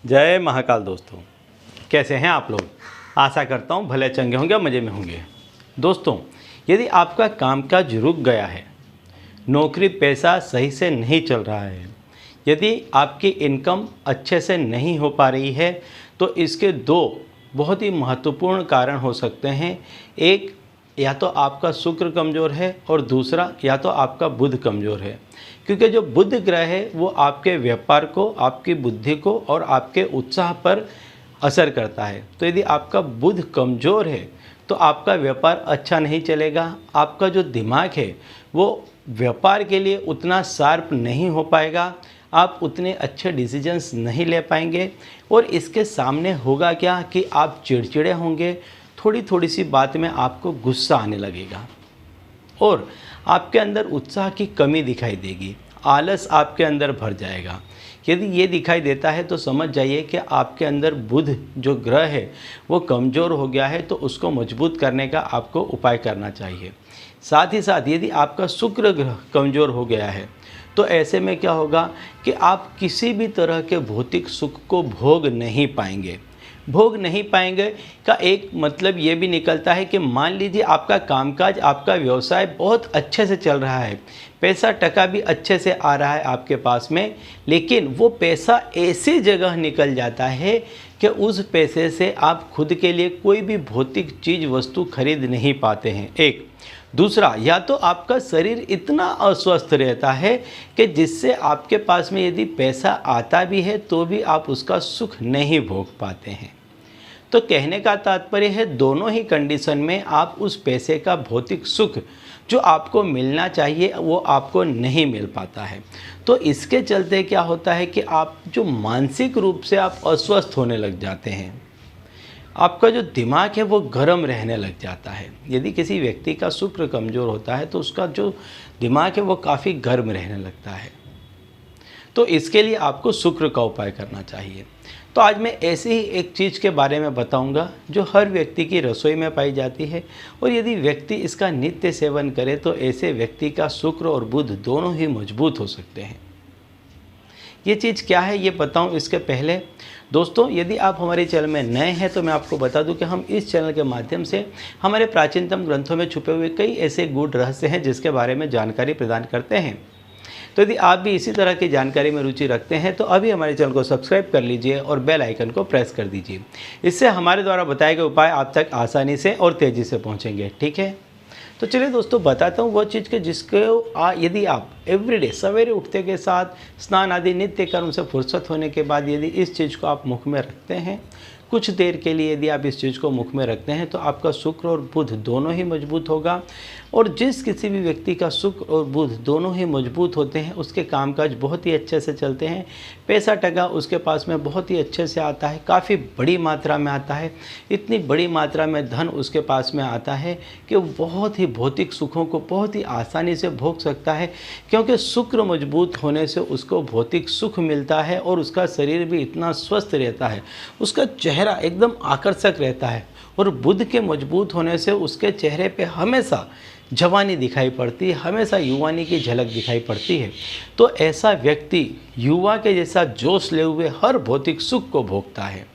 जय महाकाल दोस्तों, कैसे हैं आप लोग। आशा करता हूँ भले चंगे होंगे, मज़े में होंगे। दोस्तों, यदि आपका कामकाज रुक गया है, नौकरी पैसा सही से नहीं चल रहा है, यदि आपकी इनकम अच्छे से नहीं हो पा रही है, तो इसके दो बहुत ही महत्वपूर्ण कारण हो सकते हैं। एक, या तो आपका शुक्र कमज़ोर है और दूसरा या तो आपका बुध कमज़ोर है। क्योंकि जो बुध ग्रह है वो आपके व्यापार को, आपकी बुद्धि को और आपके उत्साह पर असर करता है। तो यदि आपका बुध कमज़ोर है तो आपका व्यापार अच्छा नहीं चलेगा, आपका जो दिमाग है वो व्यापार के लिए उतना शार्प नहीं हो पाएगा, आप उतने अच्छे डिसीजंस नहीं ले पाएंगे और इसके सामने होगा क्या कि आप चिड़चिड़े होंगे, थोड़ी थोड़ी सी बात में आपको गुस्सा आने लगेगा और आपके अंदर उत्साह की कमी दिखाई देगी, आलस आपके अंदर भर जाएगा। यदि ये दिखाई देता है तो समझ जाइए कि आपके अंदर बुध जो ग्रह है वो कमज़ोर हो गया है, तो उसको मजबूत करने का आपको उपाय करना चाहिए। साथ ही साथ यदि आपका शुक्र ग्रह कमज़ोर हो गया है तो ऐसे में क्या होगा कि आप किसी भी तरह के भौतिक सुख को भोग नहीं पाएंगे। भोग नहीं पाएंगे का एक मतलब ये भी निकलता है कि मान लीजिए आपका कामकाज, आपका व्यवसाय बहुत अच्छे से चल रहा है, पैसा टका भी अच्छे से आ रहा है आपके पास में, लेकिन वो पैसा ऐसी जगह निकल जाता है कि उस पैसे से आप खुद के लिए कोई भी भौतिक चीज़ वस्तु खरीद नहीं पाते हैं। एक दूसरा, या तो आपका शरीर इतना अस्वस्थ रहता है कि जिससे आपके पास में यदि पैसा आता भी है तो भी आप उसका सुख नहीं भोग पाते हैं। तो कहने का तात्पर्य है दोनों ही कंडीशन में आप उस पैसे का भौतिक सुख जो आपको मिलना चाहिए वो आपको नहीं मिल पाता है। तो इसके चलते क्या होता है कि आप जो मानसिक रूप से आप अस्वस्थ होने लग जाते हैं, आपका जो दिमाग है वो गर्म रहने लग जाता है। यदि किसी व्यक्ति का शुक्र कमज़ोर होता है तो उसका जो दिमाग है वो काफ़ी गर्म रहने लगता है। तो इसके लिए आपको शुक्र का उपाय करना चाहिए। तो आज मैं ऐसी ही एक चीज़ के बारे में बताऊंगा जो हर व्यक्ति की रसोई में पाई जाती है और यदि व्यक्ति इसका नित्य सेवन करे तो ऐसे व्यक्ति का शुक्र और बुध दोनों ही मजबूत हो सकते हैं। ये चीज़ क्या है ये बताऊं इसके पहले दोस्तों, यदि आप हमारे चैनल में नए हैं तो मैं आपको बता दूं कि हम इस चैनल के माध्यम से हमारे प्राचीनतम ग्रंथों में छुपे हुए कई ऐसे गूढ़ रहस्य हैं जिसके बारे में जानकारी प्रदान करते हैं। तो यदि आप भी इसी तरह की जानकारी में रुचि रखते हैं तो अभी हमारे चैनल को सब्सक्राइब कर लीजिए और बेल आइकन को प्रेस कर दीजिए। इससे हमारे द्वारा बताए गए उपाय आप तक आसानी से और तेज़ी से पहुँचेंगे। ठीक है, तो चलिए दोस्तों बताता हूँ वो चीज़ के जिसको यदि आप एवरीडे सवेरे उठते के साथ स्नान आदि नित्य कर्म से फुर्सत होने के बाद यदि इस चीज़ को आप मुख में रखते हैं, कुछ देर के लिए यदि आप इस चीज़ को मुख में रखते हैं तो आपका शुक्र और बुध दोनों ही मजबूत होगा। और जिस किसी भी व्यक्ति का शुक्र और बुध दोनों ही मजबूत होते हैं उसके कामकाज बहुत ही अच्छे से चलते हैं, पैसा टका उसके पास में बहुत ही अच्छे से आता है, काफ़ी बड़ी मात्रा में आता है, इतनी बड़ी मात्रा में धन उसके पास में आता है कि वो बहुत ही भौतिक सुखों को बहुत ही आसानी से भोग सकता है। क्योंकि शुक्र मजबूत होने से उसको भौतिक सुख मिलता है और उसका शरीर भी इतना स्वस्थ रहता है, उसका चेहरा एकदम आकर्षक रहता है और बुध के मजबूत होने से उसके चेहरे पे हमेशा जवानी दिखाई पड़ती है, हमेशा युवानी की झलक दिखाई पड़ती है। तो ऐसा व्यक्ति युवा के जैसा जोश ले हुए हर भौतिक सुख को भोगता है।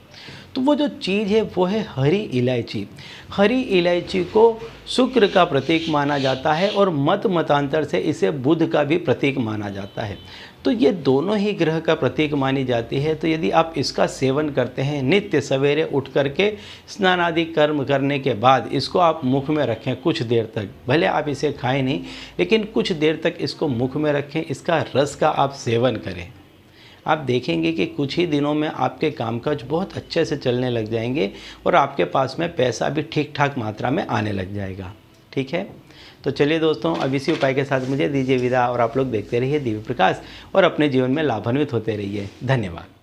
तो वो जो चीज़ है वो है हरी इलायची। हरी इलायची को शुक्र का प्रतीक माना जाता है और मतांतर से इसे बुध का भी प्रतीक माना जाता है। तो ये दोनों ही ग्रह का प्रतीक मानी जाती है। तो यदि आप इसका सेवन करते हैं नित्य सवेरे उठ करके स्नान आदि कर्म करने के बाद इसको आप मुख में रखें कुछ देर तक, भले आप इसे खाएं नहीं लेकिन कुछ देर तक इसको मुख में रखें, इसका रस का आप सेवन करें, आप देखेंगे कि कुछ ही दिनों में आपके कामकाज बहुत अच्छे से चलने लग जाएंगे और आपके पास में पैसा भी ठीक ठाक मात्रा में आने लग जाएगा। ठीक है, तो चलिए दोस्तों अब इसी उपाय के साथ मुझे दीजिए विदा और आप लोग देखते रहिए दिव्य प्रकाश और अपने जीवन में लाभान्वित होते रहिए। धन्यवाद।